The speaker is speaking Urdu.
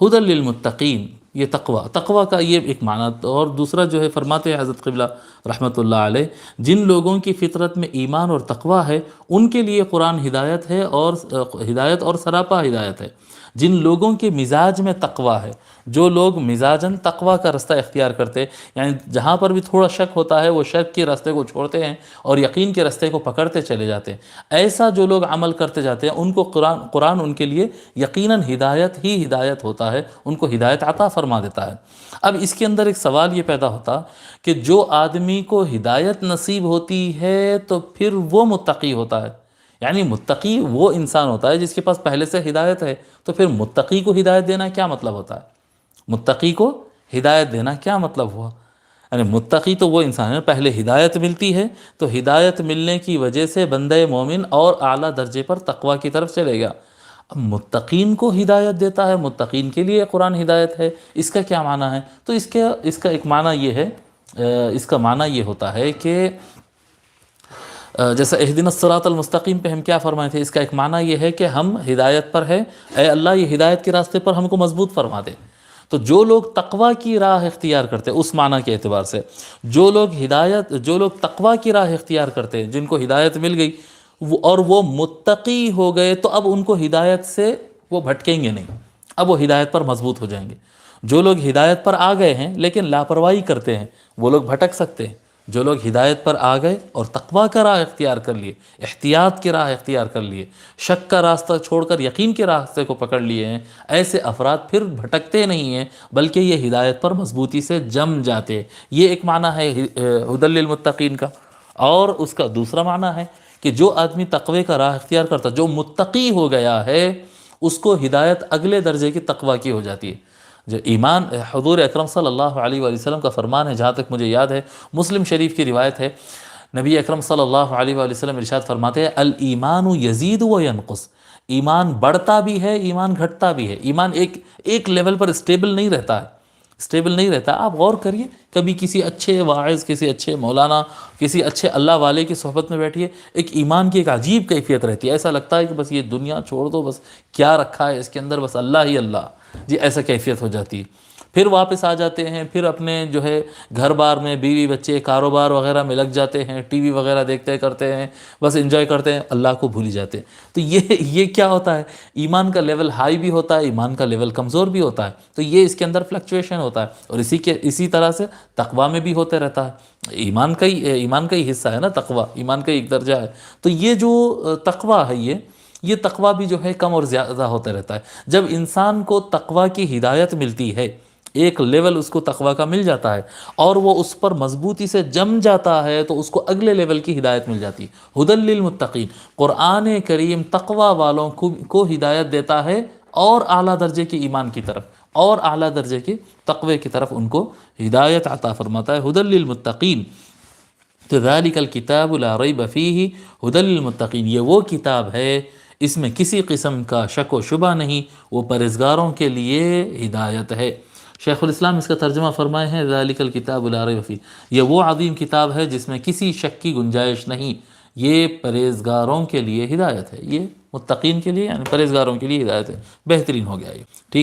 ہدی للمتقین، یہ تقوی کا یہ ایک معنی۔ اور دوسرا جو ہے فرماتے ہیں حضرت قبلہ رحمۃ اللہ علیہ، جن لوگوں کی فطرت میں ایمان اور تقوی ہے ان کے لیے قرآن ہدایت ہے، اور ہدایت اور سراپا ہدایت ہے۔ جن لوگوں کے مزاج میں تقوی ہے، جو لوگ مزاجاً تقوی کا رستہ اختیار کرتے، یعنی جہاں پر بھی تھوڑا شک ہوتا ہے وہ شک کے راستے کو چھوڑتے ہیں اور یقین کے راستے کو پکڑتے چلے جاتے ہیں، ایسا جو لوگ عمل کرتے جاتے ہیں ان کو قرآن ان کے لیے یقیناً ہدایت ہی ہدایت ہوتا ہے، ان کو ہدایت عطا فرما دیتا ہے۔ اب اس کے اندر ایک سوال یہ پیدا ہوتا کہ جو آدمی کو ہدایت نصیب ہوتی ہے تو پھر وہ متقی ہوتا ہے، یعنی متقی وہ انسان ہوتا ہے جس کے پاس پہلے سے ہدایت ہے، تو پھر متقی کو ہدایت دینا کیا مطلب ہوتا ہے؟ متقی کو ہدایت دینا کیا مطلب ہوا؟ یعنی متقی تو وہ انسان ہے، پہلے ہدایت ملتی ہے تو ہدایت ملنے کی وجہ سے بندہ مومن اور اعلیٰ درجے پر تقوی کی طرف چلے گا۔ اب متقین کو ہدایت دیتا ہے، متقین کے لیے قرآن ہدایت ہے، اس کا کیا معنی ہے؟ تو اس کا ایک معنی یہ ہے، اس کا معنی یہ ہوتا ہے کہ جیسا اہدنا الصراط المستقیم پہ ہم کیا فرمائے تھے، اس کا ایک معنی یہ ہے کہ ہم ہدایت پر ہے، اے اللہ یہ ہدایت کے راستے پر ہم کو مضبوط فرما دے۔ تو جو لوگ تقوی کی راہ اختیار کرتے اس معنی کے اعتبار سے، جو لوگ تقوی کی راہ اختیار کرتے جن کو ہدایت مل گئی اور وہ متقی ہو گئے، تو اب ان کو ہدایت سے وہ بھٹکیں گے نہیں، اب وہ ہدایت پر مضبوط ہو جائیں گے۔ جو لوگ ہدایت پر آ گئے ہیں لیکن لاپرواہی کرتے ہیں وہ لوگ بھٹک سکتے ہیں۔ جو لوگ ہدایت پر آ گئے اور تقوی کا راہ اختیار کر لیے، احتیاط کی راہ اختیار کر لیے، شک کا راستہ چھوڑ کر یقین کے راستے کو پکڑ لیے ہیں، ایسے افراد پھر بھٹکتے نہیں ہیں بلکہ یہ ہدایت پر مضبوطی سے جم جاتے۔ یہ ایک معنی ہے ہدی للمتقین کا۔ اور اس کا دوسرا معنی ہے کہ جو آدمی تقوی کا راہ اختیار کرتا، جو متقی ہو گیا ہے، اس کو ہدایت اگلے درجے کی تقوی کی ہو جاتی ہے۔ جو ایمان، حضور اکرم صلی اللہ علیہ وآلہ وسلم کا فرمان ہے، جہاں تک مجھے یاد ہے مسلم شریف کی روایت ہے، نبی اکرم صلی اللہ علیہ وآلہ وسلم ارشاد فرماتے ہیں الایمان یزید و ینقص، ایمان بڑھتا بھی ہے، ایمان گھٹتا بھی ہے۔ ایمان ایک لیول پر اسٹیبل نہیں رہتا ہے، اسٹیبل نہیں رہتا۔ آپ غور کریے، کبھی کسی اچھے واعظ، کسی اچھے مولانا، کسی اچھے اللہ والے کی صحبت میں بیٹھیے، ایک ایمان کی ایک عجیب کیفیت رہتی ہے، ایسا لگتا ہے کہ بس یہ دنیا چھوڑ دو، بس کیا رکھا ہے اس کے اندر، بس اللہ ہی اللہ جی، ایسا کیفیت ہو جاتی ہے۔ پھر واپس آ جاتے ہیں، پھر اپنے جو ہے گھر بار میں بیوی بچے کاروبار وغیرہ میں لگ جاتے ہیں، ٹی وی وغیرہ دیکھتے کرتے ہیں، بس انجوائے کرتے ہیں، اللہ کو بھول ہی جاتے ہیں۔ تو یہ کیا ہوتا ہے؟ ایمان کا لیول ہائی بھی ہوتا ہے، ایمان کا لیول کمزور بھی ہوتا ہے، تو یہ اس کے اندر فلکچویشن ہوتا ہے۔ اور اسی طرح سے تقوی میں بھی ہوتے رہتا ہے، ایمان کا ہی حصہ ہے نا تقوی، ایمان کا ہی ایک درجہ ہے۔ تو یہ جو تقوی ہے، یہ تقوی بھی جو ہے کم اور زیادہ ہوتا رہتا ہے۔ جب انسان کو تقوی کی ہدایت ملتی ہے، ایک لیول اس کو تقوی کا مل جاتا ہے اور وہ اس پر مضبوطی سے جم جاتا ہے، تو اس کو اگلے لیول کی ہدایت مل جاتی ہے۔ ہدی للمتقین، قرآن کریم تقوی والوں کو ہدایت دیتا ہے اور اعلیٰ درجے کی ایمان کی طرف اور اعلیٰ درجے کی تقوی کی طرف ان کو ہدایت عطا فرماتا ہے۔ ہدی للمتقین، تو ذالک الکتاب لا ریب فیہ ہدی للمتقین، یہ وہ کتاب ہے اس میں کسی قسم کا شک و شبہ نہیں، وہ پرہیزگاروں کے لیے ہدایت ہے۔ شیخ الاسلام اس کا ترجمہ فرمائے ہیں ذالک الکتاب لا ریب فیہ، یہ وہ عظیم کتاب ہے جس میں کسی شک کی گنجائش نہیں، یہ پرہیزگاروں کے لیے ہدایت ہے، یہ متقین کے لیے یعنی پرہیزگاروں کے لیے ہدایت ہے۔ بہترین ہو گیا یہ، ٹھیک۔